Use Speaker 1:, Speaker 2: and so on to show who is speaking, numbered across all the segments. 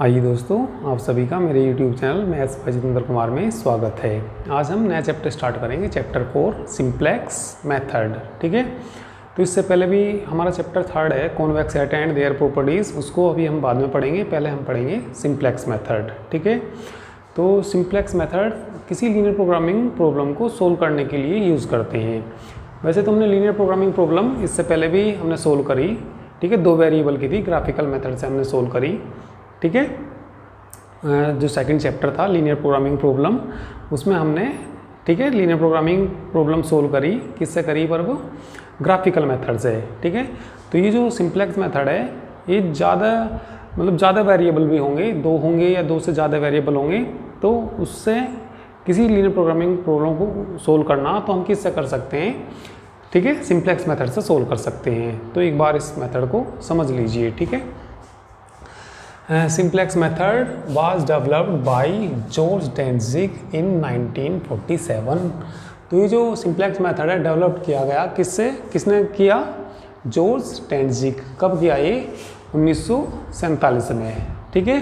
Speaker 1: आइए दोस्तों, आप सभी का मेरे YouTube channel maths by Jitendra Kumar में स्वागत है। आज हम नया चैप्टर स्टार्ट करेंगे, चैप्टर 4 सिंप्लेक्स मेथड। ठीक है, तो इससे पहले भी हमारा चैप्टर 3 है convex at and their properties, उसको अभी हम बाद में पढ़ेंगे। पहले हम पढ़ेंगे सिंप्लेक्स मेथड। ठीक है, तो सिंप्लेक्स मेथड किसी लीनियर प्रोग्रामिंग प्रॉब्लम को सोल्व करने के लिए यूज़ करते हैं। वैसे तो हमने लीनियर प्रोग्रामिंग प्रॉब्लम इससे पहले भी हमने सोल्व करी। ठीक है, 2 वेरिएबल की थी, ग्राफिकल मेथड से हमने सोल्व करी। ठीक है, जो सेकंड चैप्टर था लीनियर प्रोग्रामिंग प्रॉब्लम, उसमें हमने लीनियर प्रोग्रामिंग प्रॉब्लम सोल्व करी। किससे करी? पर वो ग्राफिकल मेथड से। ठीक है, तो ये जो सिंप्लेक्स मेथड है ये ज़्यादा वेरिएबल भी होंगे, 2 होंगे या 2 से ज़्यादा वेरिएबल होंगे, तो उससे किसी लीनियर प्रोग्रामिंग प्रॉब्लम को सोल्व करना तो हम किससे कर सकते हैं? ठीक है, सिंप्लेक्स मेथड से सोल्व कर सकते हैं। तो एक बार इस मेथड को समझ लीजिए। ठीक है, simplex method was developed by George Dantzig in 1947। तो ये जो सिंप्लेक्स मेथड है डेवलप किया गया किसने किया? George Dantzig. कब किया ये? 1947 में। ठीक है,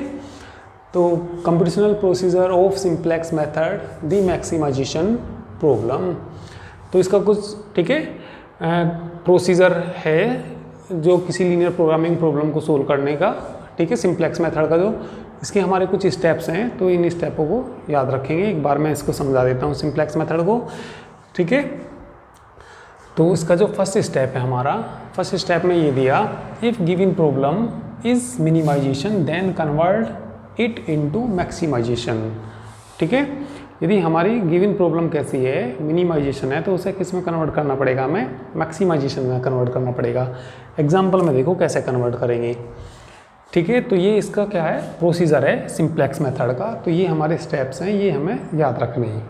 Speaker 1: तो computational procedure of simplex method the maximization problem. तो इसका कुछ प्रोसीजर है जो किसी लीनियर प्रोग्रामिंग प्रॉब्लम को सोल्व करने का। ठीक है, सिंप्लेक्स मेथड का जो इसके हमारे कुछ स्टेप्स हैं, तो इन स्टेपों को याद रखेंगे। एक बार मैं इसको समझा देता हूँ सिंप्लेक्स मेथड को। ठीक है, तो इसका जो फर्स्ट स्टेप है हमारा, फर्स्ट स्टेप में ये दिया, if given problem is minimization then convert it into maximization. ठीक है, यदि हमारी गिवन प्रॉब्लम कैसी है? मिनिमाइजेशन है, तो उसे किस में कन्वर्ट करना पड़ेगा? हमें मैक्सिमाइजेशन में कन्वर्ट करना पड़ेगा। एग्जाम्पल में देखो कैसे कन्वर्ट करेंगे। ठीक है, तो ये इसका क्या है? प्रोसीजर है सिंप्लेक्स मेथड का। तो ये हमारे स्टेप्स हैं, ये हमें याद रखने हैं।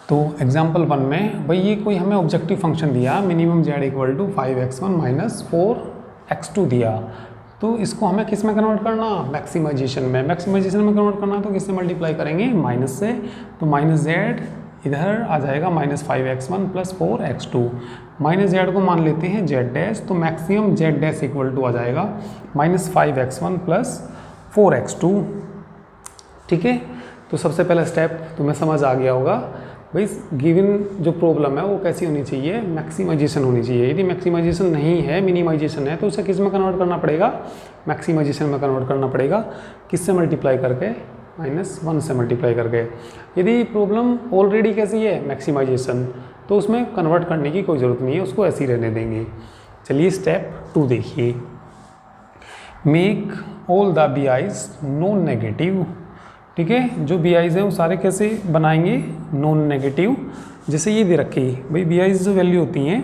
Speaker 1: तो एग्जाम्पल 1 में भाई ये कोई हमें ऑब्जेक्टिव फंक्शन दिया, minimum z equal to 5x1 minus 4x2 दिया। तो इसको हमें किस में कन्वर्ट करना? मैक्सिमाइजेशन में। मैक्सिमाइजेशन में कन्वर्ट करना तो किससे मल्टीप्लाई करेंगे? माइनस से। तो माइनस z इधर आ जाएगा minus 5x1 plus 4x2। Minus Z को मान लेते हैं जेड डैश, तो maximum Z dash equal to आ जाएगा माइनस 5x1 प्लस 4x2। ठीक है, तो सबसे पहला स्टेप तुम्हें समझ आ गया होगा भाई, गिवन जो प्रॉब्लम है वो कैसी होनी चाहिए? मैक्सिमाइजेशन होनी चाहिए। यदि मैक्सिमाइजेशन नहीं है, मिनिमाइजेशन है, तो उसे किस में कन्वर्ट करना पड़ेगा? मैक्सिमाइजेशन में कन्वर्ट करना पड़ेगा। किससे मल्टीप्लाई करके? -1 से मल्टीप्लाई करके। यदि प्रॉब्लम ऑलरेडी कैसी है? मैक्सिमाइजेशन, तो उसमें कन्वर्ट करने की कोई ज़रूरत नहीं है, उसको ऐसे ही रहने देंगे। चलिए स्टेप 2 देखिए, make all the BI's non negative. ठीक है, जो BI's हैं वो सारे कैसे बनाएंगे? Non negative. जैसे ये दे रखी भाई BI's जो वैल्यू होती हैं,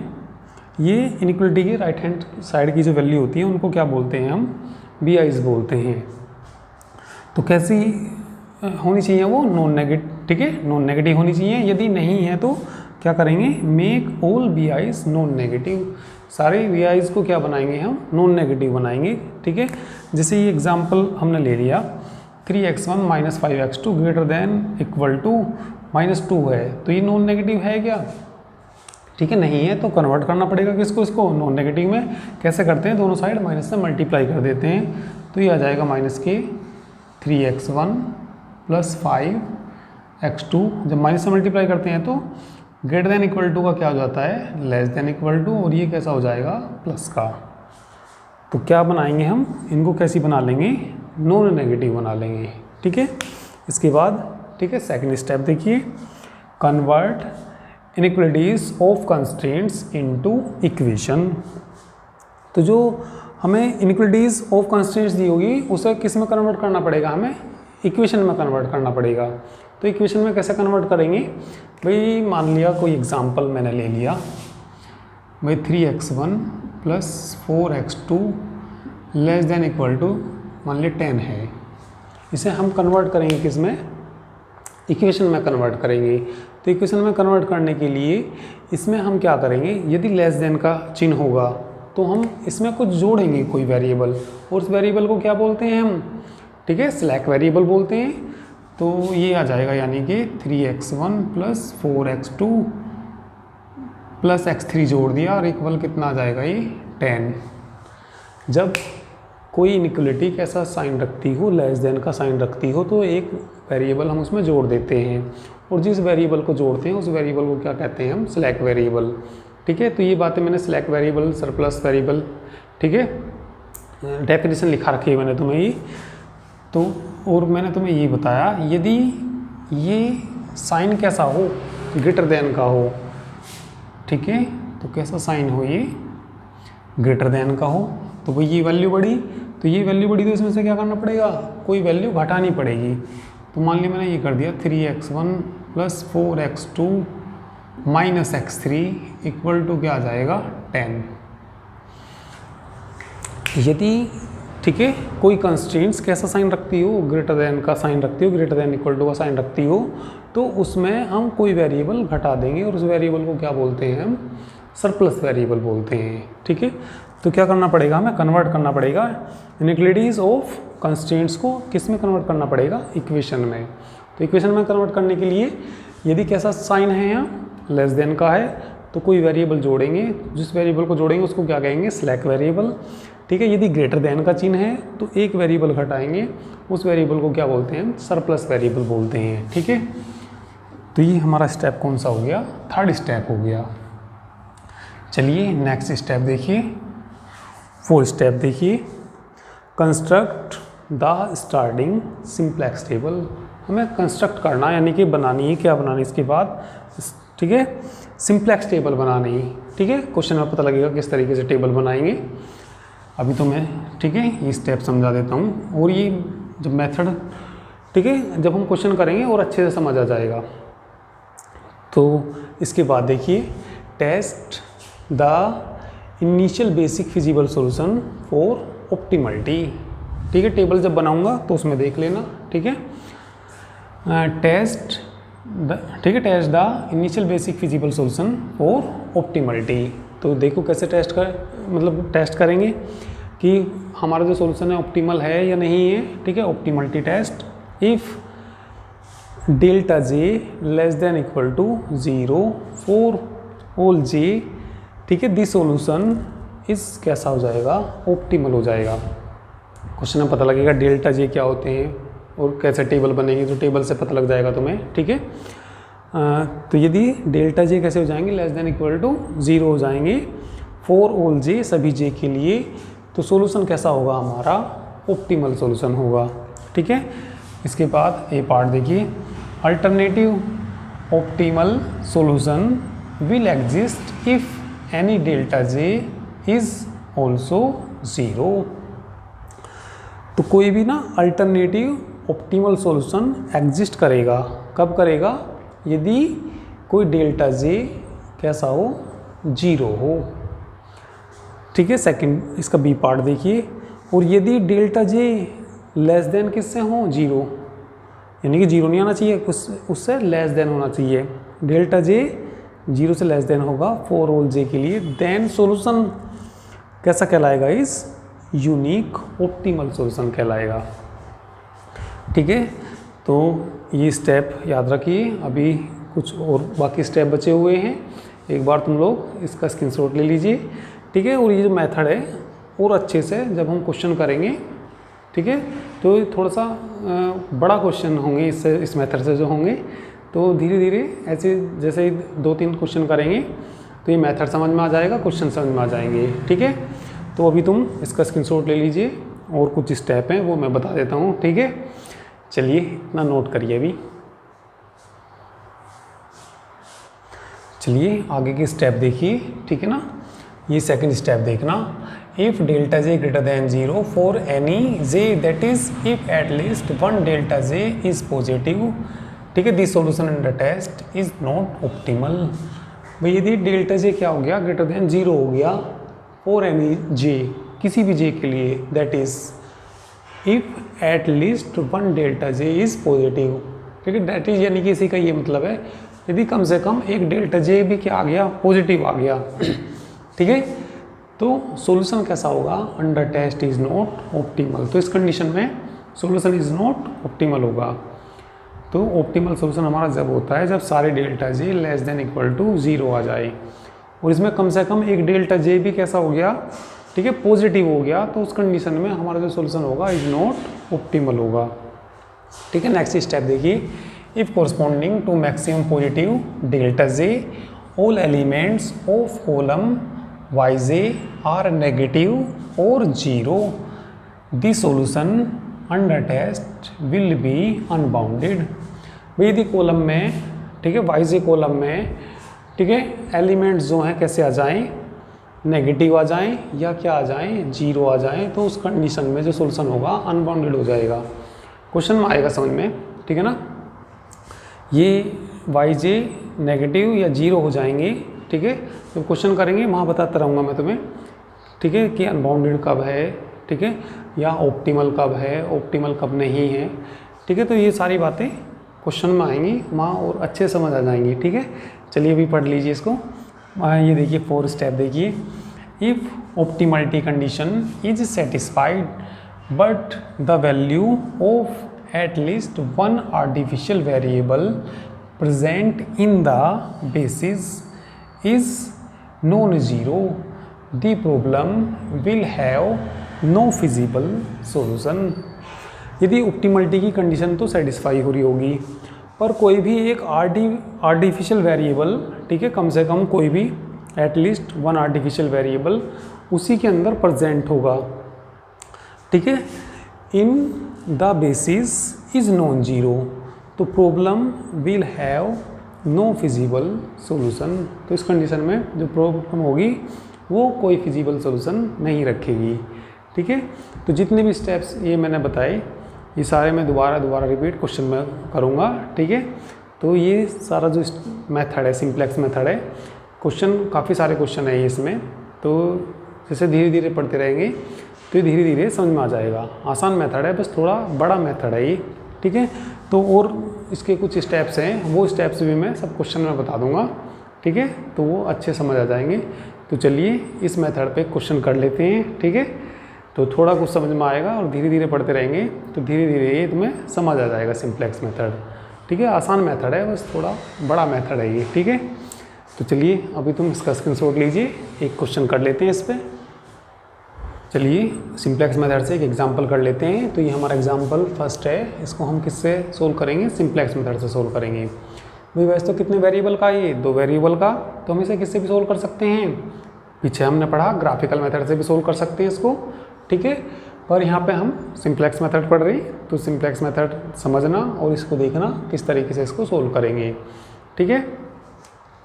Speaker 1: ये इनइक्वलिटी के राइट हैंड साइड की जो वैल्यू होती है उनको क्या बोलते हैं? हम BI's बोलते हैं। तो कैसी होनी चाहिए वो? Non negative. ठीक है, नॉन नेगेटिव होनी चाहिए। यदि नहीं है तो क्या करेंगे? Make all BI's non negative. सारे BI's को क्या बनाएंगे? हम नॉन नेगेटिव बनाएंगे। ठीक है, जैसे ये एग्जांपल हमने ले लिया, 3x1 minus 5x2 greater than equal to -2 है, तो ये नॉन नेगेटिव है क्या? ठीक है, नहीं है तो कन्वर्ट करना पड़ेगा किसको? इसको नॉन नेगेटिव में। कैसे करते हैं? दोनों साइड माइनस से मल्टीप्लाई कर देते हैं, तो ये आ जाएगा माइनस के 3x1 प्लस 5x2। जब माइनस से मल्टीप्लाई करते हैं तो ग्रेटर देन इक्वल टू का क्या हो जाता है? लेस देन इक्वल टू, और ये कैसा हो जाएगा? प्लस का। तो क्या बनाएंगे हम? इनको कैसी बना लेंगे? नॉन नेगेटिव बना लेंगे। ठीक है, इसके बाद ठीक है सेकंड स्टेप देखिए, convert inequalities of constraints into equation. तो जो हमें इनइक्वलिटीज ऑफ कंस्ट्रेंट्स दी होगी उसे किस में कन्वर्ट करना पड़ेगा? हमें इक्वेशन में कन्वर्ट करना पड़ेगा। तो इक्वेशन में कैसे कन्वर्ट करेंगे? भाई मान लिया कोई एग्जांपल मैंने ले लिया, भाई 3x1 plus 4x2 less than equal to मान लिया 10 है। इसे हम कन्वर्ट करेंगे किस में? इक्वेशन में कन्वर्ट करेंगे। तो इक्वेशन में कन्वर्ट करने के लिए इसमें हम क्या करेंगे? यदि लेस देन का चिन्ह होगा तो हम इसमें कुछ जोड़ेंगे कोई वेरिएबल, और उस वेरिएबल को क्या बोलते हैं हम? ठीक है, स्लैक वेरिएबल बोलते हैं। तो ये आ जाएगा यानी कि 3x1 plus 4x2 plus x3 जोड़ दिया और इक्वल कितना आ जाएगा? ये 10। जब कोई इनइक्वलिटी कैसा साइन रखती हो, लेस देन का साइन रखती हो, तो एक वेरिएबल हम उसमें जोड़ देते हैं, और जिस वेरिएबल को जोड़ते हैं उस वेरिएबल को क्या कहते हैं हम, स्लैक वेरिएबल। ठीक है, तो ये बातें मैंने स्लैक वेरिएबल, सरप्लस वेरिएबल, ठीक है, डेफिनेशन लिखा रखी है मैंने तुम्हें ये। तो और मैंने तुम्हें ये बताया, यदि ये साइन कैसा हो, ग्रेटर देन का हो, ठीक है, तो कैसा साइन हो, ये ग्रेटर देन का हो, तो भाई ये वैल्यू बढ़ी, तो ये वैल्यू बढ़ी तो इसमें से क्या करना पड़ेगा, कोई वैल्यू घटानी पड़ेगी। तो मान लिया मैंने ये कर दिया 3x1 + 4x2 - x3 = क्या आ जाएगा, 10। यदि, ठीक है, कोई कंस्ट्रेंट्स कैसा साइन रखती हो, ग्रेटर देन का साइन रखती हो, ग्रेटर देन इक्वल टू का साइन रखती हो, तो उसमें हम कोई वेरिएबल घटा देंगे और उस वेरिएबल को क्या बोलते हैं हम, सरप्लस वेरिएबल बोलते हैं। ठीक है, तो क्या करना पड़ेगा, हमें कन्वर्ट करना पड़ेगा इनइक्वलिटीज़ ऑफ कंस्ट्रेंट्स को किस में कन्वर्ट करना पड़ेगा, इक्वेशन में। तो इक्वेशन में कन्वर्ट करने के लिए यदि कैसा साइन है यहाँ, लेस देन का है, तो कोई वेरिएबल जोड़ेंगे, जिस वेरिएबल को जोड़ेंगे उसको क्या कहेंगे, स्लैक वेरिएबल। ठीक है, यदि ग्रेटर देन का चिन्ह है तो एक वेरिएबल घटाएंगे, उस वेरिएबल को क्या बोलते हैं, सरप्लस वेरिएबल बोलते हैं। ठीक है, तो ये हमारा स्टेप कौन सा हो गया, थर्ड स्टेप हो गया। चलिए नेक्स्ट स्टेप देखिए, फोर्थ स्टेप देखिए, construct the starting simplex table. हमें कंस्ट्रक्ट करना यानी कि बनानी है, क्या बनानी इसके बाद, ठीक है, सिंप्लेक्स टेबल बनानी है। ठीक है, क्वेश्चन में पता लगेगा किस तरीके से टेबल बनाएंगे। अभी तो मैं, ठीक है, ये स्टेप समझा देता हूँ, और ये जब मेथड, ठीक है, जब हम क्वेश्चन करेंगे और अच्छे से समझ आ जाएगा। तो इसके बाद देखिए, test the initial basic feasible solution for optimality. ठीक है, टेबल जब बनाऊंगा तो उसमें देख लेना। ठीक है, test the initial basic feasible solution for optimality. तो देखो कैसे टेस्ट करेंगे कि हमारा जो सॉल्यूशन है ऑप्टिमल है या नहीं है। ठीक है, optimality test, if delta J less than equal to 0 for all J, ठीक है, दिस सॉल्यूशन इस कैसा हो जाएगा, ऑप्टिमल हो जाएगा। क्वेश्चन में पता लगेगा डेल्टा जे क्या होते हैं और कैसे टेबल बनेगी, तो टेबल से पता लग जाएगा तुम्हें। ठीक है, तो यदि डेल्टा जे कैसे हो जाएंगे, लेस देन इक्वल टू 0 हो जाएंगे फॉर ऑल जे, सभी जे के लिए, तो सॉल्यूशन कैसा होगा हमारा, ऑप्टिमल सॉल्यूशन होगा। ठीक है, इसके बाद ए पार्ट देखिए, alternative optimal solution will exist if any delta j is also 0। तो कोई भी ना अल्टरनेटिव ऑप्टिमल सॉल्यूशन एग्जिस्ट करेगा, कब करेगा, यदि कोई डेल्टा जे कैसा हो, 0 हो। ठीक है, सेकंड इसका बी पार्ट देखिए, और यदि डेल्टा जे लेस देन किससे हो, 0, यानी कि 0 नहीं आना चाहिए, उससे लेस देन होना चाहिए। डेल्टा जे 0 से लेस देन होगा फॉर ऑल जे के लिए, देन सॉल्यूशन कैसा कहलाएगा, इस यूनिक ऑप्टिमल सॉल्यूशन कहलाएगा। ठीक है, तो ये स्टेप याद रखिए। अभी कुछ और बाकी स्टेप बचे हुए हैं, एक बार तुम लोग इसका स्क्रीनशॉट ले लीजिए। ठीक है, और ये जो मेथड है और अच्छे से जब हम क्वेश्चन करेंगे, ठीक है, तो थोड़ा सा बड़ा क्वेश्चन होंगे इससे, इस मेथड से जो होंगे, तो धीरे धीरे ऐसे जैसे ही 2-3 क्वेश्चन करेंगे तो ये मेथड समझ में आ जाएगा, क्वेश्चन समझ में आ जाएंगे। ठीक है, तो अभी तुम इसका स्क्रीनशॉट ले लीजिए और कुछ स्टेप हैं वो मैं बता देता हूँ। ठीक है, चलिए इतना नोट करिए। अभी चलिए आगे की स्टेप देखिए। ठीक है ना, ये सेकंड स्टेप देखना, if delta j greater than 0 for any j, that is if at least one delta j is positive. ठीक है, this solution in the test is not optimal. भाई यदि डेल्टा जे क्या हो गया, ग्रेटर देन 0 हो गया फॉर एनी जे, किसी भी जे के लिए, that is if at least one delta j is positive. ठीक है, दैट इज यानी कि इसी का ये मतलब है, यदि कम से कम एक डेल्टा जे भी क्या आ गया, पॉजिटिव आ गया। ठीक है, तो सॉल्यूशन कैसा होगा, under test is not optimal. तो इस कंडीशन में सॉल्यूशन इज नॉट ऑप्टिमल होगा। तो ऑप्टिमल सॉल्यूशन हमारा जब होता है जब सारे delta J less than equal to 0 आ जाए, और इसमें कम से कम एक डेल्टा जे भी कैसा हो गया, ठीक है, पॉजिटिव हो गया तो उस कंडीशन में हमारा जो सोल्यूशन होगा इज नॉट ऑप्टिमल होगा। ठीक है, नेक्स्ट स्टेप देखिए, if corresponding to maximum positive delta J all elements of column Y J are negative और zero the solution under test will be unbounded. भाई यदि कॉलम में, ठीक है, वाई जे कॉलम में, ठीक है, एलिमेंट्स जो हैं कैसे आ जाएं, नेगेटिव आ जाएं या क्या आ जाएं, जीरो आ जाएं, तो उस कंडीशन में जो सॉल्यूशन होगा अनबाउंडेड हो जाएगा। क्वेश्चन में आएगा समझ में, ठीक है ना, ये वाई जे नेगेटिव या जीरो हो जाएंगे। ठीक है, जब क्वेश्चन करेंगे वहाँ बताता रहूँगा मैं तुम्हें, ठीक है, कि अनबाउंडेड कब है, ठीक है, या ऑप्टिमल कब है, ऑप्टिमल कब नहीं है। ठीक है, तो ये सारी बातें क्वेश्चन में आएंगी वहाँ और अच्छे समझ आ जाएंगी। ठीक है, चलिए अभी पढ़ लीजिए इसको। ये देखिए 4 स्टेप देखिए, if optimality condition is satisfied but the value of at least one artificial variable present in the basis is non zero the problem will have no feasible solution. यदि ऑप्टिमलिटी की कंडीशन तो satisfy हो रही होगी पर कोई भी एक आर्टिफिशियल वेरिएबल, ठीक है, कम से कम कोई भी एटलीस्ट वन आर्टिफिशियल वेरिएबल उसी के अंदर प्रेजेंट होगा। ठीक है, in the basis is non zero तो problem will have no feasible solution. तो इस कंडीशन में जो प्रॉब्लम होगी वो कोई फिजिबल सॉल्यूशन नहीं रखेगी। ठीक है, तो जितने भी स्टेप्स ये मैंने बताए ये सारे मैं दोबारा रिपीट क्वेश्चन में करूँगा। ठीक है, तो ये सारा जो मेथड है, सिंप्लेक्स मेथड है, क्वेश्चन काफ़ी सारे क्वेश्चन है ये इसमें, तो जैसे धीरे धीरे पढ़ते रहेंगे तो धीरे धीरे समझ में आ जाएगा। आसान मेथड है, बस थोड़ा बड़ा मेथड है ये। ठीक है, तो और इसके कुछ स्टेप्स हैं, वो स्टेप्स भी मैं सब क्वेश्चन में बता दूंगा। ठीक है, तो वो अच्छे समझ आ जाएंगे। तो चलिए इस मेथड पे क्वेश्चन कर लेते हैं। ठीक है, तो थोड़ा कुछ समझ में आएगा और धीरे धीरे पढ़ते रहेंगे तो धीरे धीरे ये तुम्हें समझ आ जाएगा सिंप्लेक्स मेथड। ठीक है, आसान मेथड है, बस थोड़ा बड़ा मेथड है ये। ठीक है, तो चलिए अभी तुम इसका स्क्रीनशॉट लीजिए, एक क्वेश्चन कर लेते हैं इस पर। चलिए सिंप्लेक्स मेथड से एक एग्जांपल कर लेते हैं। तो ये हमारा एग्जांपल फर्स्ट है, इसको हम किससे सोल्व करेंगे, सिंप्लेक्स मेथड से सोल्व करेंगे। भाई वैसे तो कितने वेरिएबल का, ये 2 वेरिएबल का, तो हम इसे किससे भी सोल्व कर सकते हैं। पीछे हमने पढ़ा ग्राफिकल मेथड से भी सोल्व कर सकते हैं इसको। ठीक है, पर यहाँ पे हम सिंप्लेक्स मेथड पढ़ रही, तो सिंप्लेक्स मेथड समझना और इसको देखना किस तरीके से इसको सोल्व करेंगे। ठीक है,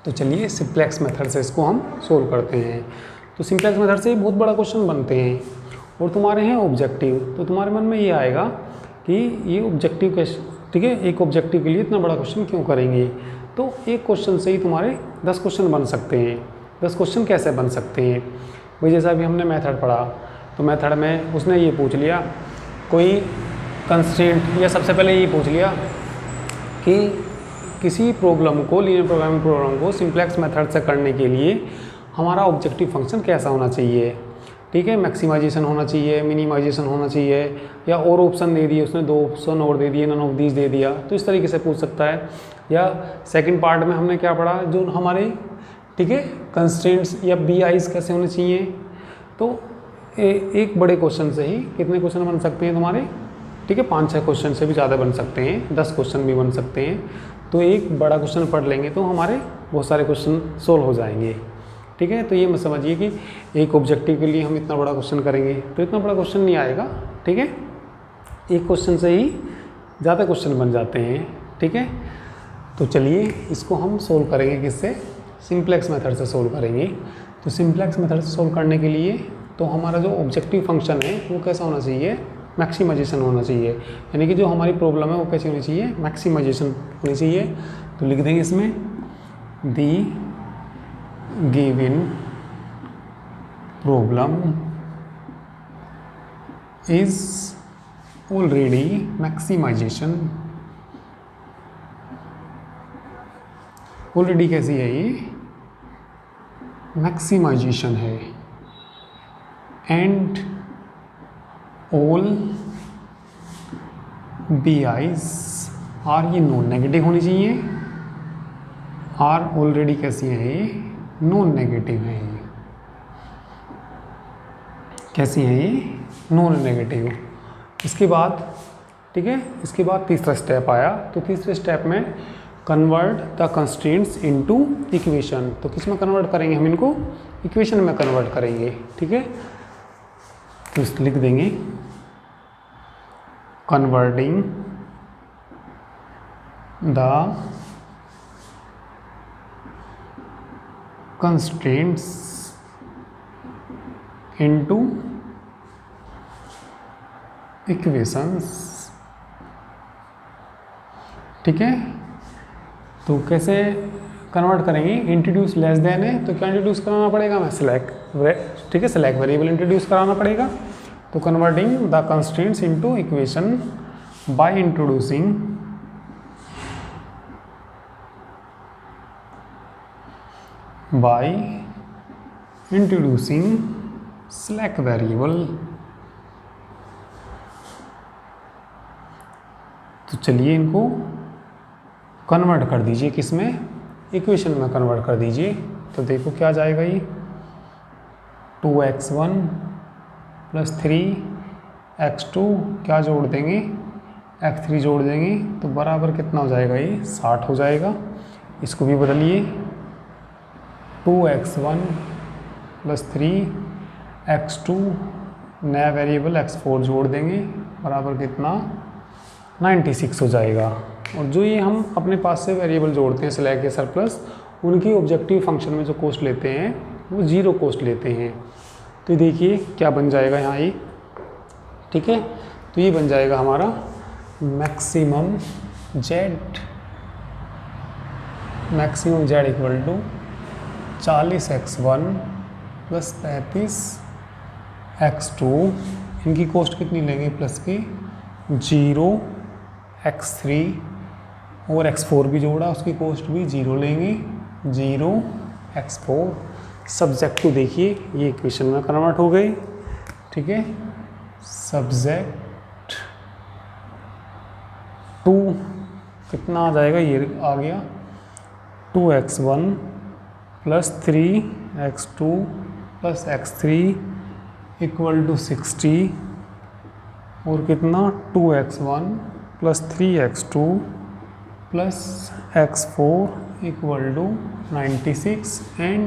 Speaker 1: तो चलिए सिंप्लेक्स मेथड से इसको हम सोल्व करते हैं। तो सिंप्लेक्स मेथड से बहुत बड़ा क्वेश्चन बनते हैं और तुम्हारे हैं ऑब्जेक्टिव, तो तुम्हारे मन में ये आएगा कि ये ऑब्जेक्टिव कैसे, ठीक है, एक ऑब्जेक्टिव के लिए इतना बड़ा क्वेश्चन क्यों करेंगे। तो एक क्वेश्चन से ही तुम्हारे 10 क्वेश्चन बन सकते हैं। 10 क्वेश्चन कैसे बन सकते हैं भाई, जैसा अभी हमने मेथड पढ़ा, तो मेथड में उसने ये पूछ लिया कोई कंस्ट्रेंट, या सबसे पहले ये पूछ लिया कि किसी प्रॉब्लम को, लीनियर प्रोग्रामिंग प्रॉब्लम को सिंप्लेक्स मेथड से करने के लिए हमारा ऑब्जेक्टिव फंक्शन कैसा होना चाहिए। ठीक है, मैक्सिमाइजेशन होना चाहिए, मिनिमाइजेशन होना चाहिए, या और ऑप्शन दे दिए उसने, 2 ऑप्शन और दे दिए, नन ऑफ दीज दे दिया, तो इस तरीके से पूछ सकता है। या सेकंड पार्ट में हमने क्या पढ़ा, जो हमारे, ठीक है, कंस्ट्रेंट्स या BIs कैसे होने चाहिए। तो एक बड़े क्वेश्चन से ही कितने क्वेश्चन बन सकते हैं तुम्हारे, ठीक है, 5-6 क्वेश्चन से भी ज़्यादा बन सकते हैं, 10 क्वेश्चन भी बन सकते हैं। तो एक बड़ा क्वेश्चन पढ़ लेंगे तो हमारे बहुत सारे क्वेश्चन सोल्व हो जाएंगे। ठीक है, तो ये मत समझिए कि एक ऑब्जेक्टिव के लिए हम इतना बड़ा क्वेश्चन करेंगे, तो इतना बड़ा क्वेश्चन नहीं आएगा। ठीक है, एक क्वेश्चन से ही ज़्यादा क्वेश्चन बन जाते हैं। ठीक है, तो चलिए इसको हम सोल्व करेंगे किससे, सिंप्लेक्स मेथड से सोल्व करेंगे। तो सिंप्लेक्स मेथड से सोल्व करने के लिए तो हमारा जो ऑब्जेक्टिव फंक्शन है वो कैसा होना चाहिए, मैक्सिमाइजेशन होना चाहिए, यानी कि जो हमारी प्रॉब्लम है वो कैसी होनी चाहिए, मैक्सिमाइजेशन होनी चाहिए। तो लिख देंगे इसमें the given problem is already maximization. Already कैसी है ये, मैक्सिमाइजेशन है। एंड ऑल BIs आर, ये नॉन नेगेटिव होनी चाहिए। आर ऑलरेडी कैसी है ये, नॉन नेगेटिव है ये। कैसी हैं ये, नॉन नेगेटिव। इसके बाद ठीक है, इसके बाद तीसरा स्टेप आया। तो तीसरे स्टेप में convert the constraints into equation. तो किस में कन्वर्ट करेंगे हम इनको, इक्वेशन में कन्वर्ट करेंगे। ठीक है, तो इस लिख देंगे converting the constraints into equations. ठीक है, तो कैसे कन्वर्ट करेंगे, इंट्रोड्यूस लेस देन है तो क्या इंट्रोड्यूस कराना पड़ेगा, हमें सेलेक्ट। ठीक है, सेलेक्ट वेरिएबल इंट्रोड्यूस कराना पड़ेगा। तो converting the constraints into equation by introducing select variable. तो चलिए इनको कन्वर्ट कर दीजिए, किस में, इक्वेशन में कन्वर्ट कर दीजिए। तो देखो क्या जाएगा ये 2x1 + 3x2 क्या जोड़ देंगे, x3 जोड़ देंगे तो बराबर कितना हो जाएगा, ये 60 हो जाएगा। इसको भी बदलिए 2x1 + 3x2 नया वेरिएबल x4 जोड़ देंगे बराबर कितना 96 हो जाएगा। और जो ये हम अपने पास से वेरिएबल जोड़ते हैं सेलेक्ट या सरप्लस, उनकी ऑब्जेक्टिव फंक्शन में जो कॉस्ट लेते हैं वो 0 कॉस्ट लेते हैं। तो देखिए क्या बन जाएगा यहाँ ये। ठीक है, तो ये बन जाएगा हमारा maximum z equal to 40x1 + 35x2। इनकी कॉस्ट कितनी लेंगे प्लस की 0, x3 और x4 भी जोड़ा, उसकी कॉस्ट भी 0 लेंगे, 0 x4। सब्जेक्ट टू देखिए ये इक्वेशन में कन्वर्ट हो गई। ठीक है, सब्जेक्ट टू कितना आ जाएगा, ये आ गया 2x1 + 3x2 + x3 equal to 60 और कितना 2x1 + 3x2 + x4 equal to 96 and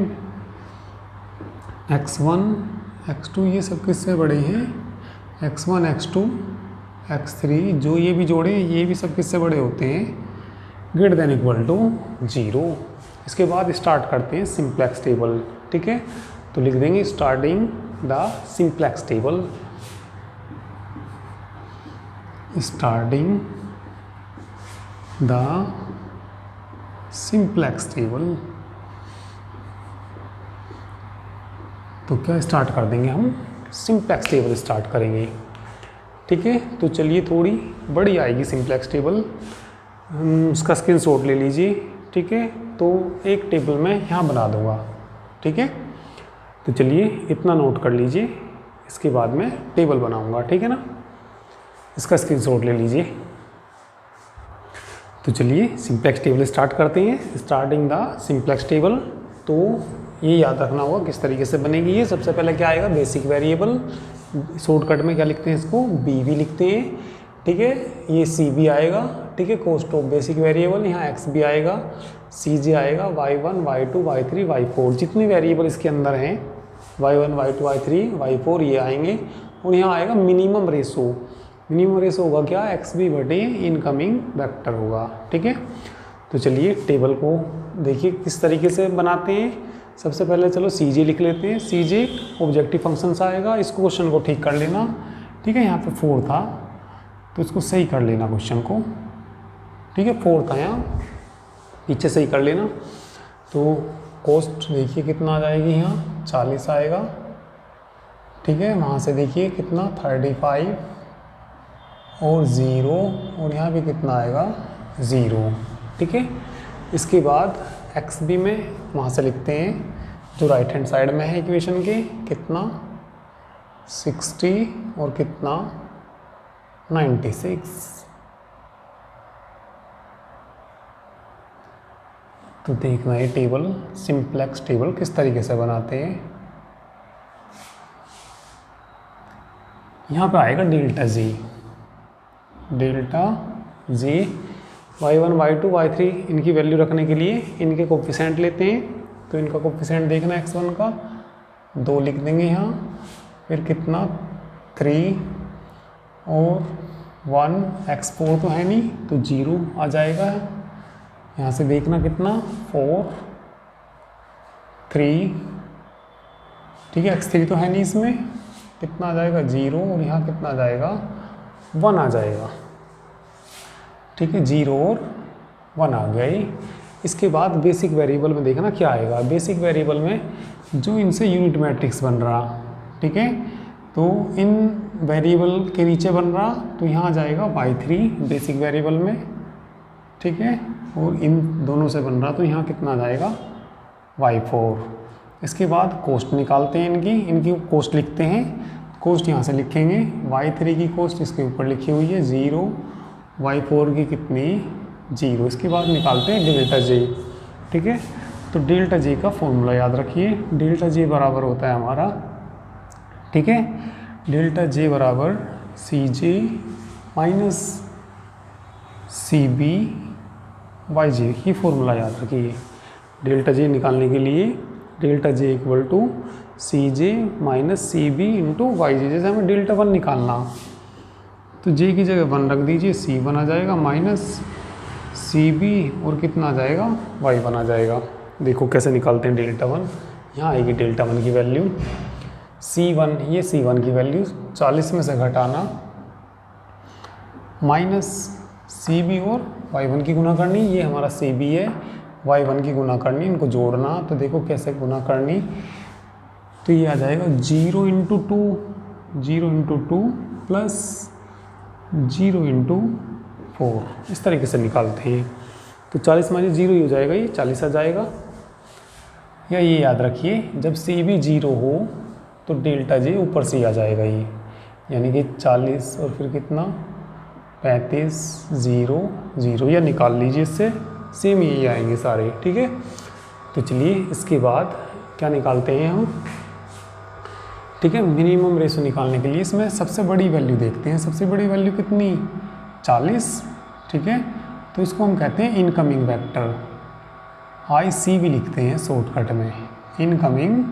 Speaker 1: x1 x2 ये सब किससे बड़े हैं, x1 x2 x3 जो ये भी जोड़े ये भी सब किससे बड़े होते हैं, ग्रेटर देन इक्वल टू 0। इसके बाद स्टार्ट करते हैं सिंप्लेक्स टेबल। ठीक है, तो लिख देंगे starting the simplex table, starting the simplex table. तो क्या स्टार्ट कर देंगे हम, सिंप्लेक्स टेबल स्टार्ट करेंगे। ठीक है, तो चलिए थोड़ी बड़ी आएगी सिंप्लेक्स टेबल, उसका स्क्रीनशॉट ले लीजिए। ठीक है, तो एक टेबल मैं यहाँ बना दूँगा। ठीक है, तो चलिए इतना नोट कर लीजिए, इसके बाद मैं टेबल बनाऊँगा। ठीक है ना, इसका स्क्रीनशॉट ले लीजिए। तो चलिए सिंप्लेक्स टेबल स्टार्ट करते हैं, स्टार्टिंग द सिंप्लेक्स टेबल। तो ये याद रखना होगा किस तरीके से बनेगी ये। सबसे पहले क्या आएगा, बेसिक वेरिएबल, शॉर्टकट में क्या लिखते हैं इसको, बी भी लिखते हैं। ठीक है, ये सी भी आएगा। ठीक है, कॉस्ट ऑफ बेसिक वेरिएबल, यहाँ एक्स भी आएगा, सी जे आएगा, y1 y2 y3 y4 जितने वेरिएबल इसके अंदर हैं y1 y2 y3 y4 ये आएंगे। और यहाँ आएगा मिनिमम रेशो। मिनिमम रेशो होगा क्या, एक्स बी बटे इनकमिंग वेक्टर होगा। ठीक है, तो चलिए टेबल को देखिए किस तरीके से बनाते हैं। सबसे पहले चलो सी जे लिख लेते हैं। सी जे ऑब्जेक्टिव फंक्शंस आएगा, इस क्वेश्चन को ठीक कर लेना। ठीक है, यहाँ पे 4 था तो इसको सही कर लेना क्वेश्चन को। ठीक है, 4 था यहाँ, पीछे सही कर लेना। तो कॉस्ट देखिए कितना आ जाएगी, यहाँ 40 आएगा। ठीक है, वहाँ से देखिए कितना 35 और 0 और यहाँ भी कितना आएगा 0। ठीक है, इसके बाद एक्स बी में वहाँ से लिखते हैं जो राइट हैंड साइड में है इक्वेशन के, कितना 60 और कितना 96। तो देखना ये टेबल, सिंप्लेक्स टेबल किस तरीके से बनाते हैं। यहाँ पे आएगा delta G, y1 y2 y3 इनकी वैल्यू रखने के लिए इनके कोफिशिएंट लेते हैं। तो इनका कोफिशिएंट देखना x1 का 2 लिख देंगे यहाँ, फिर कितना 3 और 1, x4 तो है नहीं तो 0 आ जाएगा। यहाँ से देखना कितना 4 3, ठीक है, x3 तो है नहीं, इसमें कितना आ जाएगा 0 और यहाँ कितना आ जाएगा 1 आ जाएगा, ठीक है, 0 और 1 आ गया ये। इसके बाद बेसिक वेरिएबल में देखना क्या आएगा। बेसिक वेरिएबल में जो इनसे यूनिट मैट्रिक्स बन रहा, ठीक है, तो इन वेरिएबल के नीचे बन रहा तो यहाँ आ जाएगा y3 बेसिक वेरिएबल में, ठीक है, और इन दोनों से बन रहा तो यहाँ कितना आ जाएगा y4। इसके बाद कोस्ट निकालते हैं, इनकी कोस्ट लिखते हैं। कोस्ट यहाँ से लिखेंगे, y3 की कोस्ट इसके ऊपर लिखी हुई है 0, y4 की कितनी 0। इसके बाद निकालते हैं डेल्टा जे, ठीक है। तो डेल्टा जे का फॉर्मूला याद रखिए, डेल्टा जे बराबर होता है हमारा, ठीक है, डेल्टा जे बराबर C J minus C B Y J, ये फॉर्मूला याद रखिए। डेल्टा जे निकालने के लिए delta J equal to C J minus C B into Y J. जैसे हमें डेल्टा 1 निकालना तो जे की जगह 1 रख दीजिए, C1 आ जाएगा माइनस सी बी और कितना आ जाएगा y1 आ जाएगा। देखो कैसे निकालते हैं डेल्टा 1, यहाँ आएगी डेल्टा 1 की वैल्यू C1, ये C1 की वैल्यू 40 में से घटाना माइनस CB और y1 की गुना करनी, ये हमारा CB है, y1 की गुना करनी, इनको जोड़ना। तो देखो कैसे गुना करनी, तो ये आ जाएगा 0 इंटू 2 प्लस 0 इंटू 4, इस तरीके से निकालते हैं। तो 40 माइनस 0 ही हो जाएगा, ये 40 आ जाएगा। या ये याद रखिए, जब CB 0 हो तो डेल्टा जे ऊपर से ही आ जाएगा ये, यानी कि 40 और फिर कितना 35 0 0, या निकाल लीजिए, इससे सेम यही आएंगे सारे, ठीक है। तो चलिए इसके बाद क्या निकालते हैं हम, ठीक है, मिनिमम रेशो निकालने के लिए इसमें सबसे बड़ी वैल्यू देखते हैं। सबसे बड़ी वैल्यू कितनी 40, ठीक है, तो इसको हम कहते हैं इनकमिंग वेक्टर, IC भी लिखते हैं शॉर्टकट में, इनकमिंग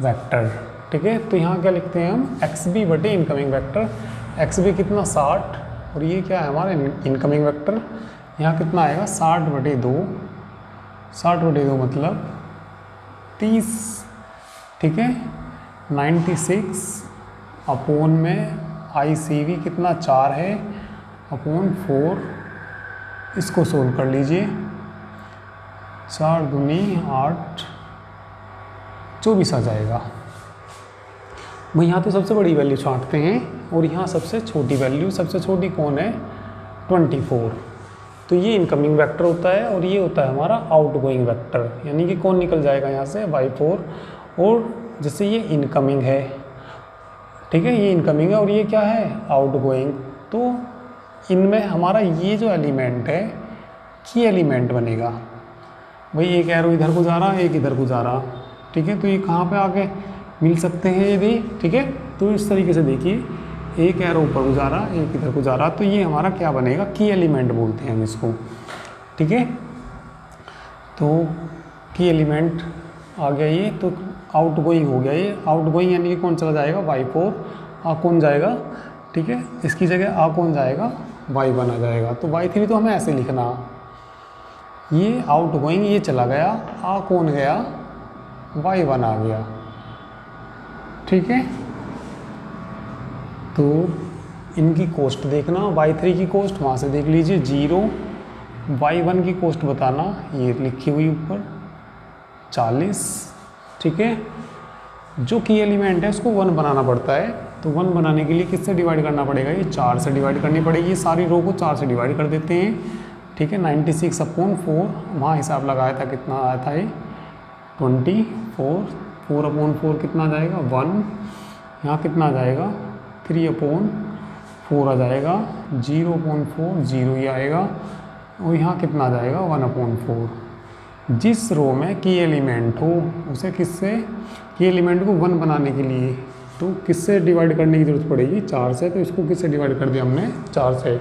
Speaker 1: वेक्टर, ठीक है। तो यहाँ क्या लिखते हैं हम XB बटे इनकमिंग वेक्टर, XB कितना 60 और ये क्या है हमारा इनकमिंग वेक्टर, यहाँ कितना आएगा 60 बटे 2, 60 बटे 2 मतलब 30, ठीक है, 96 अपॉन में ICV कितना 4 है अपॉन 4, इसको सोल्व कर लीजिए, 4 दूनी 8 24 आ जाएगा। भाई यहाँ तो सबसे बड़ी वैल्यू छांटते हैं और यहाँ सबसे छोटी वैल्यू, सबसे छोटी कौन है 24, तो ये इनकमिंग वेक्टर होता है और ये होता है हमारा आउटगोइंग वेक्टर, यानी कि कौन निकल जाएगा यहाँ से y4, और जैसे ये इनकमिंग है, ठीक है, ये इनकमिंग है और ये क्या है आउटगोइंग, तो इनमें हमारा ये जो एलिमेंट है की एलिमेंट बनेगा। भाई एक एरो इधर को जा रहा, एक इधर को जा रहा, ठीक है, तो ये कहाँ पे आके मिल सकते हैं ये भी, ठीक है। तो इस तरीके से देखिए, एक एरो ऊपर को जा रहा, एक इधर को जा रहा, तो ये हमारा क्या बनेगा की एलिमेंट बोलते हैं हम इसको, ठीक है। तो की एलिमेंट आ गया ये, तो आउटगोइंग हो गया ये, आउटगोइंग यानी कि कौन चला जाएगा y4, आ कौन जाएगा, ठीक है, इसकी जगह आ कौन जाएगा y1 आ जाएगा। तो y3 तो हमें ऐसे लिखना, ये आउटगोइंग ये चला गया, आ कौन गया y1 आ गया, ठीक है। तो इनकी कोस्ट देखना, y3 की कोस्ट वहाँ से देख लीजिए 0, y1 की कोस्ट बताना, ये लिखी हुई ऊपर 40, ठीक है। जो की एलिमेंट है उसको 1 बनाना पड़ता है, तो 1 बनाने के लिए किससे डिवाइड करना पड़ेगा, ये 4 से डिवाइड करनी पड़ेगी, सारी रो को 4 से डिवाइड कर देते हैं, ठीक है। 96 अपॉन 4, वहाँ हिसाब लगाया था कितना आया था ये 24, 4 अपॉन 4 कितना आ जाएगा 1, यहाँ कितना आ जाएगा 3 अपॉन 4 आ जाएगा, 0 अपॉन 4 0 ही आएगा, और यहाँ कितना आ जाएगा 1 अपॉन 4। जिस रो में की एलिमेंट हो उसे किससे, की एलिमेंट को 1 बनाने के लिए तो किससे डिवाइड करने की ज़रूरत पड़ेगी, 4 से। तो इसको किससे डिवाइड कर दिया हमने, 4 से।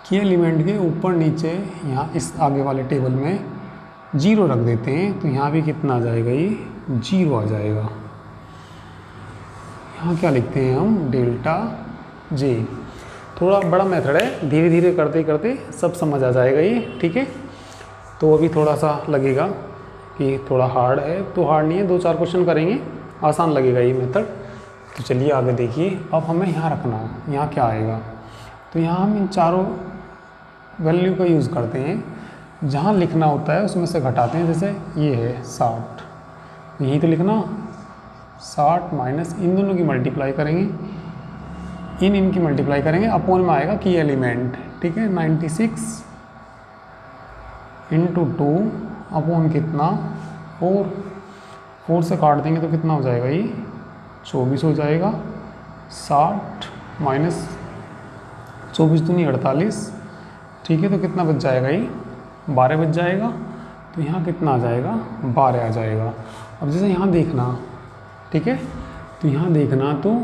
Speaker 1: की एलिमेंट के ऊपर नीचे यहाँ इस आगे वाले टेबल में 0 रख देते हैं, तो यहाँ भी कितना आ जाएगा, ये 0 आ जाएगा। यहाँ क्या लिखते हैं हम, डेल्टा जे। थोड़ा बड़ा मेथड है, धीरे धीरे करते करते सब समझ आ जाएगा ये, ठीक है। तो अभी थोड़ा सा लगेगा कि थोड़ा हार्ड है, तो हार्ड नहीं है, 2-4 क्वेश्चन करेंगे, आसान लगेगा ये मेथड। तो चलिए आगे देखिए। अब हमें यहाँ रखना है, यहाँ क्या आएगा, तो यहाँ हम इन चारों वैल्यू का यूज़ करते हैं। जहाँ लिखना होता है उसमें से घटाते हैं। जैसे ये है 60, यही तो लिखना, 60 माइनस इन दोनों की मल्टीप्लाई करेंगे, इनकी मल्टीप्लाई करेंगे, अपोन में आएगा की एलिमेंट, ठीक है। 96 इंटू 2 अपोन कितना, 4 से काट देंगे तो कितना हो जाएगा, ये 24 हो जाएगा। 60 माइनस 24 दूनी 48, ठीक है। तो कितना बच जाएगा, ये 12 बच जाएगा। तो यहाँ कितना आ जाएगा, 12 आ जाएगा। अब जैसे यहाँ देखना, ठीक है, तो यहाँ देखना, तो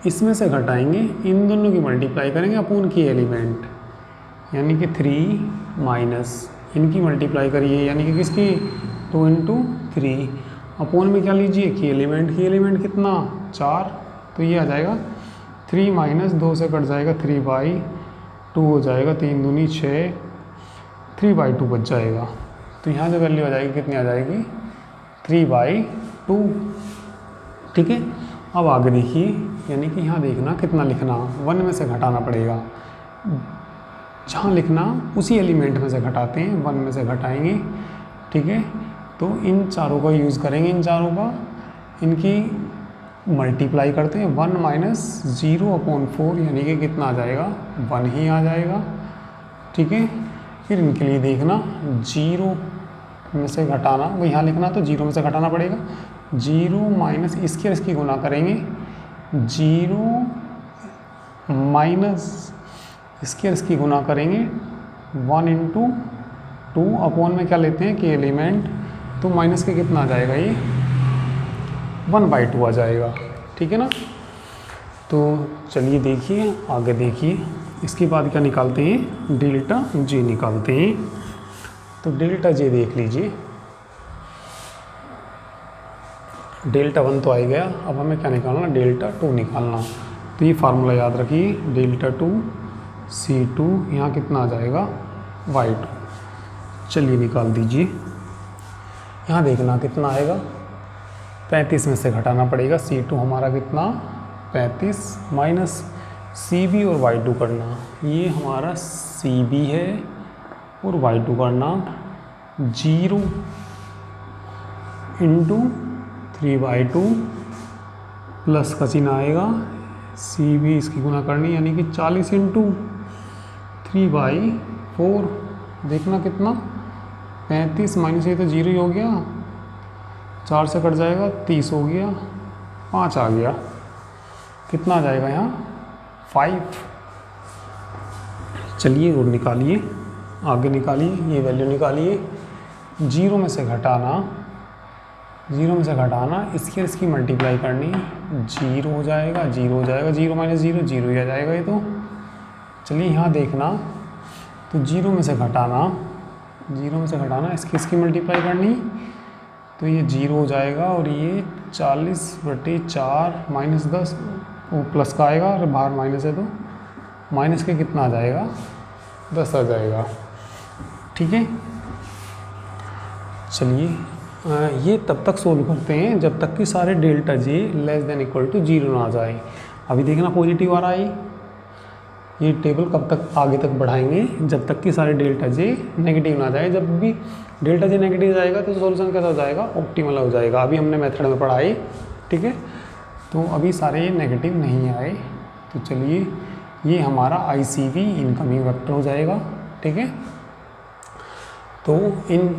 Speaker 1: इसमें से घटाएंगे, इन दोनों की मल्टीप्लाई करेंगे अपोन की एलिमेंट, यानी कि 3 माइनस इनकी मल्टीप्लाई करिए, यानी कि किसकी, 2 इंटू 3 अपोन में क्या लीजिए, की एलिमेंट कितना, 4। तो ये आ जाएगा 3 माइनस 2 से कट जाएगा 3/2 हो जाएगा, 3 दूनी 6, 3/2 बच जाएगा। तो यहाँ जो वैल्यू आ जाएगी कितनी आ जाएगी, 3/2, ठीक है। अब आगे देखिए, यानी कि यहाँ देखना कितना लिखना, 1 में से घटाना पड़ेगा। जहाँ लिखना उसी एलिमेंट में से घटाते हैं, 1 में से घटाएंगे, ठीक है। तो इन चारों का यूज़ करेंगे, इन चारों का, इनकी मल्टीप्लाई करते हैं, 1 माइनस 0/4, यानी कि कितना आ जाएगा, 1 ही आ जाएगा, ठीक है। फिर इनके लिए देखना, 0 में से घटाना, वो यहाँ लिखना तो 0 में से घटाना पड़ेगा। 0 माइनस इसकी गुना करेंगे, 0 माइनस इसकी गुना करेंगे, 1 इंटू 2 अपोन में क्या लेते हैं कि एलिमेंट, तो माइनस के कितना आ जाएगा, ये 1/2 आ जाएगा, ठीक है ना। तो चलिए देखिए आगे देखिए, इसके बाद क्या निकालते हैं, डेल्टा जे निकालते हैं। तो डेल्टा जे देख लीजिए, डेल्टा 1 तो आ गया, अब हमें क्या निकालना, डेल्टा 2 निकालना। तो ये फार्मूला याद रखिए, डेल्टा 2 C2, यहाँ कितना आ जाएगा, Y2। चलिए निकाल दीजिए। यहाँ देखना कितना आएगा, 35 में से घटाना पड़ेगा, C2 हमारा कितना, 35 माइनस CB और Y2 करना, ये हमारा CB है और Y2 करना 0 इंटू 3/2 प्लस का चिन्ह आएगा, CB इसकी गुना करनी, यानी कि 40 इंटू 3/4, देखना कितना, 35 माइनस ये तो 0 ही हो गया, 4 से कट जाएगा, 30 हो गया, 5 आ गया, कितना आ जाएगा यहाँ, 5। चलिए और निकालिए, आगे निकालिए, ये वैल्यू निकालिए। 0 में से घटाना, 0 में से घटाना, इसकी मल्टीप्लाई करनी, 0 हो जाएगा, 0 हो जाएगा, 0 माइनस 0 0 ही आ जाएगा ये तो। चलिए यहाँ देखना, तो 0 में से घटाना, 0 में से घटाना, इसकी मल्टीप्लाई करनी, तो ये 0 हो जाएगा, और ये 40/4 माइनस 10, वो प्लस का आएगा, और बाहर माइनस है तो माइनस के कितना आ जाएगा, 10 आ जाएगा, ठीक है। चलिए ये तब तक सोल्व करते हैं जब तक कि सारे delta J less than equal to 0 ना आ जाए। अभी देखना पॉजिटिव आ रहा है, ये टेबल कब तक आगे तक बढ़ाएंगे, जब तक कि सारे डेल्टा जे नेगेटिव ना जाए। जब भी डेल्टा जे नेगेटिव जाएगा तो सॉल्यूशन कैसा हो जाएगा, ऑप्टिमल हो जाएगा। अभी हमने मेथड में पढ़ा है, ठीक है। तो अभी सारे नेगेटिव नहीं आए, तो चलिए ये हमारा ICV इनकमिंग वेक्टर हो जाएगा, ठीक है। तो इन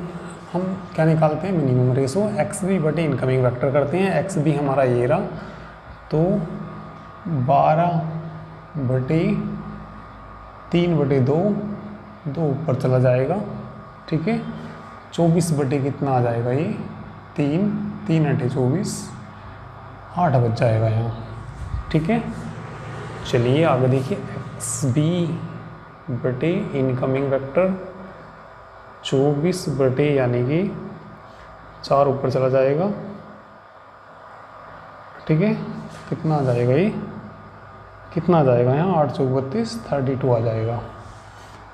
Speaker 1: हम क्या निकालते हैं, मिनिमम रेशो XB बटे इनकमिंग वेक्टर करते हैं। XB हमारा ये रहा, तो 12/3/2, 2 ऊपर चला जाएगा, ठीक है। 24 बटे कितना आ जाएगा, ये 3 3 × 24 8 बच जाएगा यहाँ। ठीक है, चलिए आगे देखिए, एक्स बी बटे इनकमिंग वेक्टर 24 बटे यानी कि 4 ऊपर चला जाएगा। ठीक है, कितना आ जाएगा ये, कितना आ जाएगा यहाँ 8 चौक 32, 32 आ जाएगा।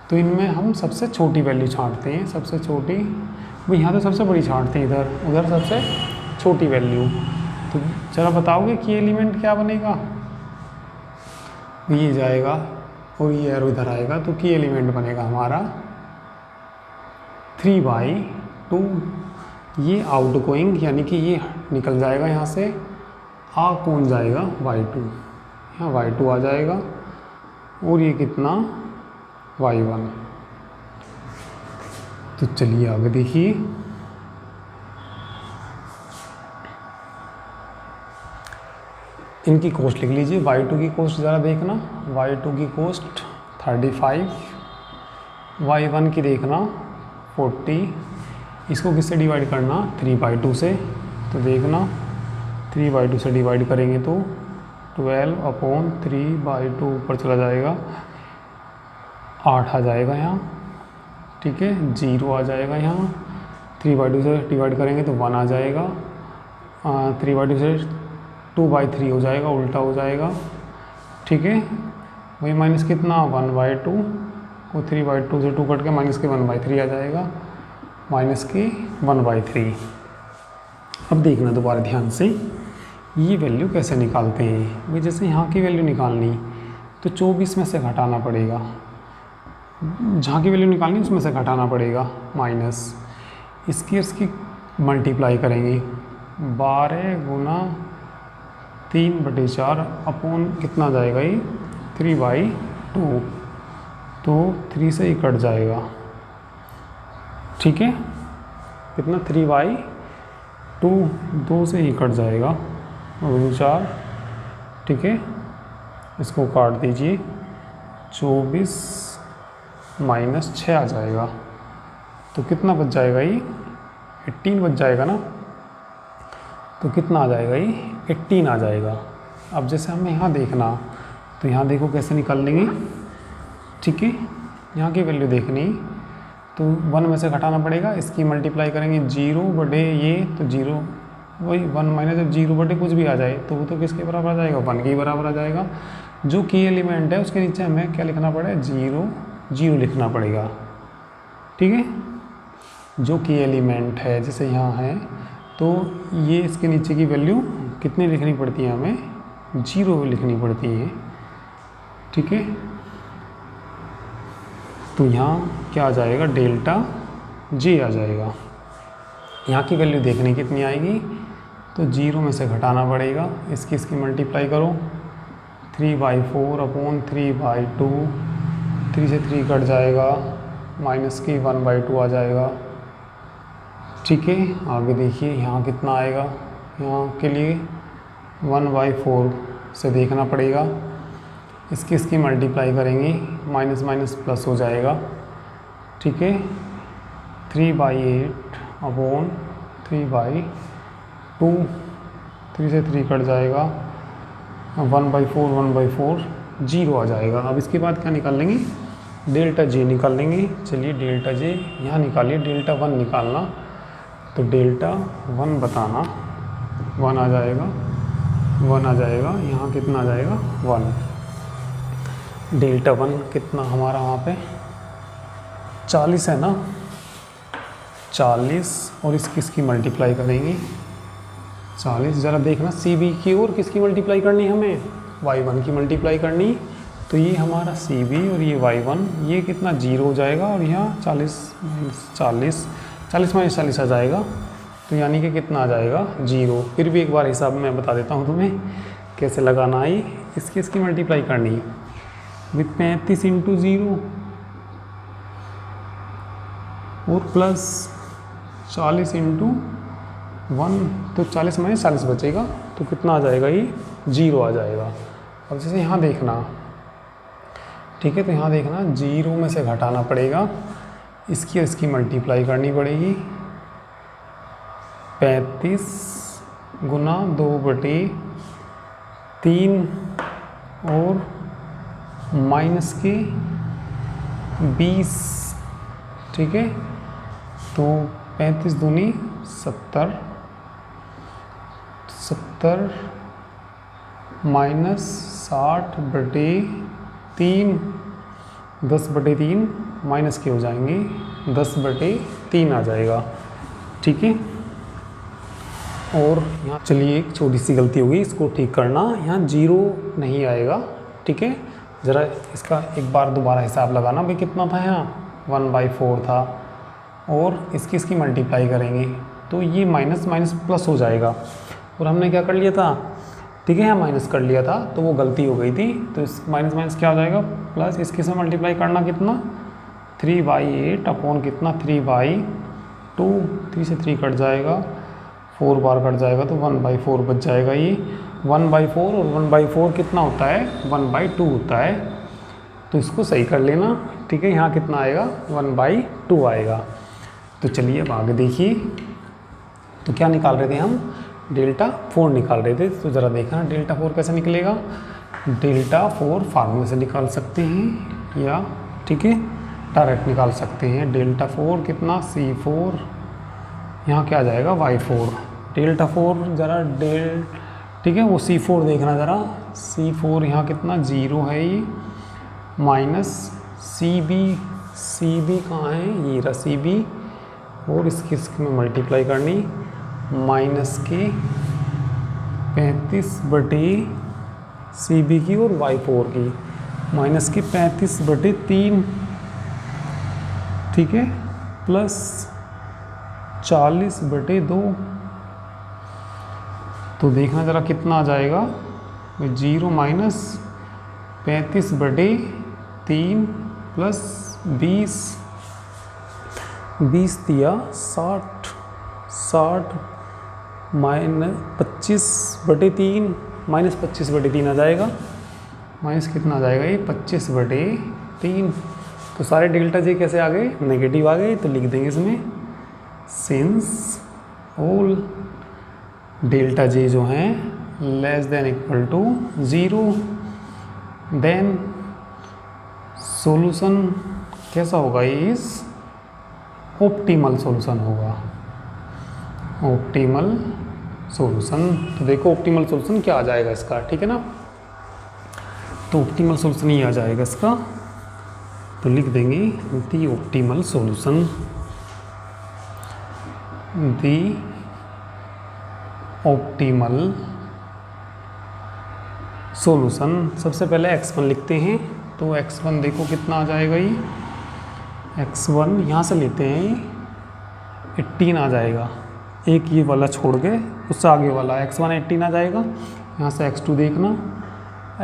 Speaker 1: तो इनमें हम सबसे छोटी वैल्यू छांटते हैं, सबसे छोटी, भाई यहाँ तो सबसे बड़ी छांटते हैं, इधर उधर सबसे छोटी वैल्यू। तो जरा बताओगे कि एलिमेंट क्या बनेगा, ये जाएगा और ये एरो इधर आएगा, तो की एलिमेंट बनेगा हमारा 3/2। ये आउट गोइंग यानी कि ये निकल जाएगा यहाँ से, आ कौन जाएगा y2, यहाँ y2 आ जाएगा और ये कितना y1। तो चलिए आगे देखिए, इनकी कॉस्ट लिख लीजिए। y2 की कॉस्ट ज़रा देखना, y2 की कॉस्ट 35, y1 की देखना 40। इसको किससे डिवाइड करना, 3/2 से। तो देखना 3/2 से डिवाइड करेंगे तो 12/3/2 ऊपर चला जाएगा, 8 आ जाएगा यहाँ। ठीक है, 0 आ जाएगा यहाँ। 3/2 से डिवाइड करेंगे तो 1 आ जाएगा। 3/2 से 2/3 हो जाएगा, उल्टा हो जाएगा। ठीक है, वही माइनस कितना 1/2 को 3/2 से 2 कट के माइनस के 1/3 आ जाएगा, माइनस के 1/3। अब देखना दोबारा ध्यान से, ये वैल्यू कैसे निकालते हैं। भाई जैसे यहाँ की वैल्यू निकालनी तो 24 में से घटाना पड़ेगा, जहाँ की वैल्यू निकालनी उसमें से घटाना पड़ेगा माइनस, इसकी मल्टीप्लाई करेंगे 12 गुना 3/4 अपॉन कितना जाएगा ये 3/2। तो 3 से ही कट जाएगा। ठीक है, कितना 3/2, 2 से ही कट जाएगा और 4। ठीक है, इसको काट दीजिए, 24 माइनस 6 आ जाएगा। तो कितना बच जाएगा ये 18 बच जाएगा ना। तो कितना आ जाएगा ये 18 आ जाएगा। अब जैसे हमें यहाँ देखना, तो यहाँ देखो कैसे निकाल लेंगे। ठीक है, यहाँ की वैल्यू देखनी तो 1 में से घटाना पड़ेगा, इसकी मल्टीप्लाई करेंगे 0 बटे ये, तो 0 वही 1 माइनस जब 0 बटे कुछ भी आ जाए तो वो तो किसके बराबर आ जाएगा, 1 के बराबर आ जाएगा। जो की एलिमेंट है उसके नीचे हमें क्या लिखना पड़ेगा, 0 0 लिखना पड़ेगा। ठीक है, जो की एलिमेंट है जैसे यहाँ है तो ये इसके नीचे की वैल्यू कितनी लिखनी पड़ती है, हमें 0 लिखनी पड़ती है। ठीक है, तो यहाँ क्या आ जाएगा, डेल्टा जे आ जाएगा। यहाँ की वैल्यू देखने कितनी आएगी, तो 0 में से घटाना पड़ेगा, इसकी मल्टीप्लाई करो 3/4 अपॉन 3/2, 3 से 3 कट जाएगा, माइनस की 1/2 आ जाएगा। ठीक है, आगे देखिए यहाँ कितना आएगा, यहाँ के लिए 1/4 से देखना पड़ेगा, इसकी मल्टीप्लाई करेंगे, माइनस माइनस प्लस हो जाएगा। ठीक है, 3/8 अपॉन 3/2, 3 से 3 कट जाएगा, 1/4 0 आ जाएगा। अब इसके बाद क्या निकाल लेंगे, डेल्टा जे निकाल लेंगे। चलिए डेल्टा जे यहाँ निकालिए, डेल्टा 1 निकालना, तो डेल्टा 1 बताना, 1 आ जाएगा, 1 आ जाएगा, यहाँ कितना आ जाएगा 1। डेल्टा 1 कितना हमारा वहाँ पे 40 है ना, 40 और इसकी मल्टीप्लाई करेंगे 40। ज़रा देखना सी बी की और किसकी मल्टीप्लाई करनी हमें, y1 की मल्टीप्लाई करनी। तो ये हमारा सी बी और ये y1, ये कितना 0 हो जाएगा और यहाँ 40 माइनस 40 आ जाएगा। तो यानी कि कितना आ जाएगा 0। फिर भी एक बार हिसाब मैं बता देता हूँ तुम्हें कैसे लगाना है। इसकी मल्टीप्लाई करनी विथ 35 इंटू 0 और प्लस 40 इंटू 1, तो 40 माइनस 40 बचेगा, तो कितना आ जाएगा ये 0 आ जाएगा। अब जैसे यहाँ देखना, ठीक है, तो यहाँ देखना 0 में से घटाना पड़ेगा, इसकी और इसकी मल्टीप्लाई करनी पड़ेगी, 35 गुना 2/4 3 और माइनस के 20, ठीक है। तो 35 दूनी 70, 70 माइनस 60/3, 10/3 माइनस के हो जाएंगे, 10/3 आ जाएगा, ठीक है। और यहाँ चलिए एक छोटी सी गलती होगी, इसको ठीक करना, यहाँ 0 नहीं आएगा, ठीक है। ज़रा इसका एक बार दोबारा हिसाब लगाना, भाई कितना था यहाँ 1/4 था, और इसकी मल्टीप्लाई करेंगे तो ये माइनस माइनस प्लस हो जाएगा, और हमने क्या कर लिया था, ठीक है, यहाँ माइनस कर लिया था तो वो गलती हो गई थी। तो इस माइनस माइनस क्या हो जाएगा, प्लस इसके से मल्टीप्लाई करना कितना 3/8 अपॉन कितना 3/2, 3 से 3 कट जाएगा, 4 बार कट जाएगा तो 1/4 बच जाएगा। ये 1/4 और 1/4 कितना होता है 1/2 होता है, तो इसको सही कर लेना, ठीक है। यहाँ कितना आएगा 1/2 आएगा। तो चलिए अब आगे देखिए, तो क्या निकाल रहे थे हम, Δ4 निकाल रहे थे। तो ज़रा देखना Δ4 कैसे निकलेगा, Δ4 फार्मूले से निकाल सकते हैं या, ठीक है, डायरेक्ट निकाल सकते हैं। Δ4 कितना C4, यहाँ क्या आ जाएगा Y4, Δ4 ज़रा ठीक है, वो C4 देखना ज़रा, C4 यहाँ कितना 0 है ये, माइनस CB कहाँ है, ये रहा CB, और इसकी में मल्टीप्लाई करनी, माइनस के 35/CB की और Y4 की, माइनस के 35/3, ठीक है, प्लस 40/2। तो देखना ज़रा कितना आ जाएगा, 0 माइनस 35/3 प्लस 20 दिया 60 माइनस 25/3 माइनस 25/3 आ जाएगा, माइनस कितना आ जाएगा ये 25/3। तो सारे डेल्टा जे कैसे आ गए, नेगेटिव आ गए। तो लिख देंगे इसमें सिंस ऑल डेल्टा जे जो हैं less than equal to 0, then solution कैसा होगा, इस ऑप्टिमल सॉल्यूशन होगा, ऑप्टिमल सॉल्यूशन। तो देखो ऑप्टिमल सॉल्यूशन क्या आ जाएगा इसका, ठीक है ना। तो ऑप्टिमल सॉल्यूशन ही आ जाएगा इसका, तो लिख देंगे दी ऑप्टिमल सॉल्यूशन, दी ऑप्टिमल सॉल्यूशन। सबसे पहले x1 लिखते हैं, तो x1 देखो कितना आ जाएगा, ये x1 यहाँ से लेते हैं 18 आ जाएगा, एक ये वाला छोड़ के उससे आगे वाला x1 18 आ जाएगा। यहाँ से x2 देखना,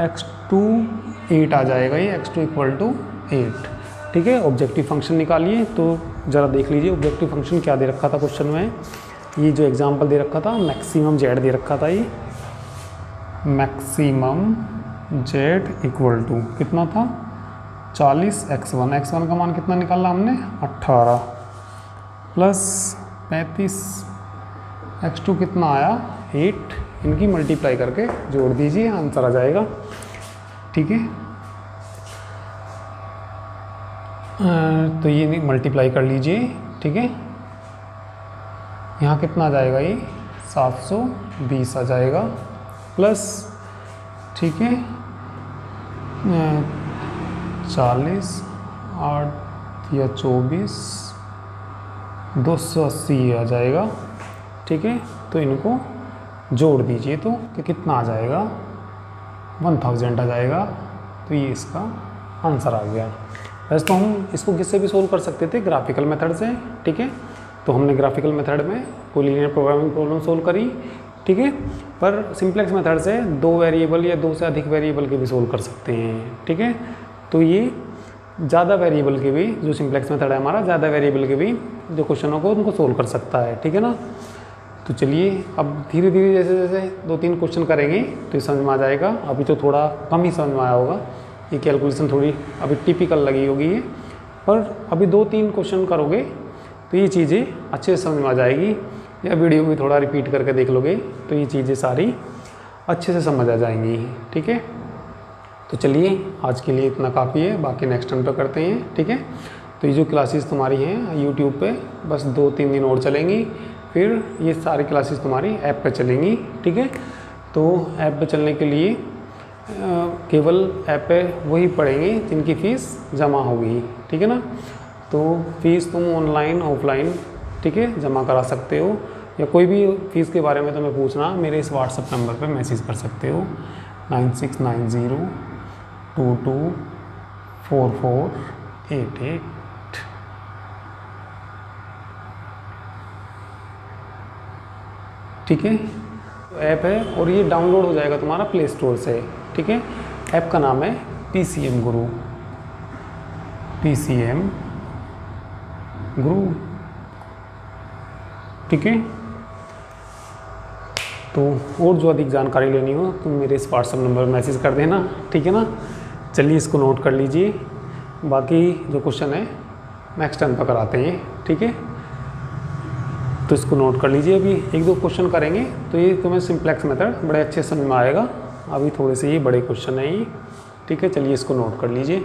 Speaker 1: x2 8 आ जाएगा, ये x2 = 8, ठीक है। ऑब्जेक्टिव फंक्शन निकालिए, तो ज़रा देख लीजिए ऑब्जेक्टिव फंक्शन क्या दे रखा था क्वेश्चन में, ये जो एग्जांपल दे रखा था मैक्सिमम z दे रखा था, ये मैक्सिमम z = कितना था 40 x1 का मान कितना निकाला हमने 18 प्लस 35 x2 कितना आया 8, इनकी मल्टीप्लाई करके जोड़ दीजिए, आंसर आ जाएगा, ठीक है। तो ये मल्टीप्लाई कर लीजिए, ठीक है। यहाँ कितना आ जाएगा, ये 720 आ जाएगा, प्लस, ठीक है, 40 8 या 24 280 आ जाएगा, ठीक है। तो इनको जोड़ दीजिए तो कितना आ जाएगा 1000 आ जाएगा। तो ये इसका आंसर आ गया। वैसे तो हम इसको किससे भी सोल्व कर सकते थे, ग्राफिकल मेथड से, ठीक है। तो हमने ग्राफिकल मेथड में कोई लीनियर प्रोग्रामिंग प्रॉब्लम सोल्व करी, ठीक है। पर सिंप्लेक्स मेथड से 2 वेरिएबल या 2 से अधिक वेरिएबल के भी सोल्व कर सकते हैं, ठीक है। तो ये ज़्यादा वेरिएबल के भी, जो सिंप्लेक्स मेथड है हमारा, ज़्यादा वेरिएबल के भी जो क्वेश्चनों को उनको सोल्व कर सकता है, ठीक है ना। तो चलिए अब धीरे धीरे जैसे जैसे 2-3 क्वेश्चन करेंगे तो ये समझ में आ जाएगा। अभी तो थोड़ा कम ही समझ में आया होगा, ये कैलकुलेशन थोड़ी अभी टिपिकल लगी होगी ये, पर अभी 2-3 क्वेश्चन करोगे तो ये चीज़ें अच्छे से समझ में आ जाएगी, या वीडियो भी थोड़ा रिपीट करके देख लोगे तो ये चीज़ें सारी अच्छे से समझ आ जाएंगी। ठीक है, तो चलिए आज के लिए इतना काफ़ी है, बाकी नेक्स्ट टाइम पे करते हैं। ठीक है, तो ये जो क्लासेस तुम्हारी हैं यूट्यूब पे बस 2-3 दिन और चलेंगी, फिर ये सारी क्लासेस तुम्हारी ऐप पे चलेंगी। ठीक है, तो ऐप पे चलने के लिए केवल ऐप पे वही पढ़ेंगे जिनकी फ़ीस जमा होगी। ठीक है ना, तो फ़ीस तुम ऑनलाइन ऑफलाइन ठीक है जमा करा सकते हो, या कोई भी फ़ीस के बारे में तुम्हें पूछना मेरे इस व्हाट्सएप नंबर पे मैसेज कर सकते हो 9690224488। ठीक है, ऐप है और ये डाउनलोड हो जाएगा तुम्हारा प्ले स्टोर से। ठीक है, ऐप का नाम है PCM गुरु, PCM गुरु। ठीक है, तो और जो अधिक जानकारी लेनी हो तुम मेरे इस व्हाट्सएप नंबर पर मैसेज कर देना। ठीक है ना, चलिए इसको नोट कर लीजिए, बाकी जो क्वेश्चन है नेक्स्ट टाइम पर कराते हैं। ठीक है, तो इसको नोट कर लीजिए, अभी 1-2 क्वेश्चन करेंगे तो ये तुम्हें सिंप्लेक्स मेथड बड़े अच्छे समझ में आएगा। अभी थोड़े से ये बड़े क्वेश्चन हैं ये। ठीक है, चलिए इसको नोट कर लीजिए।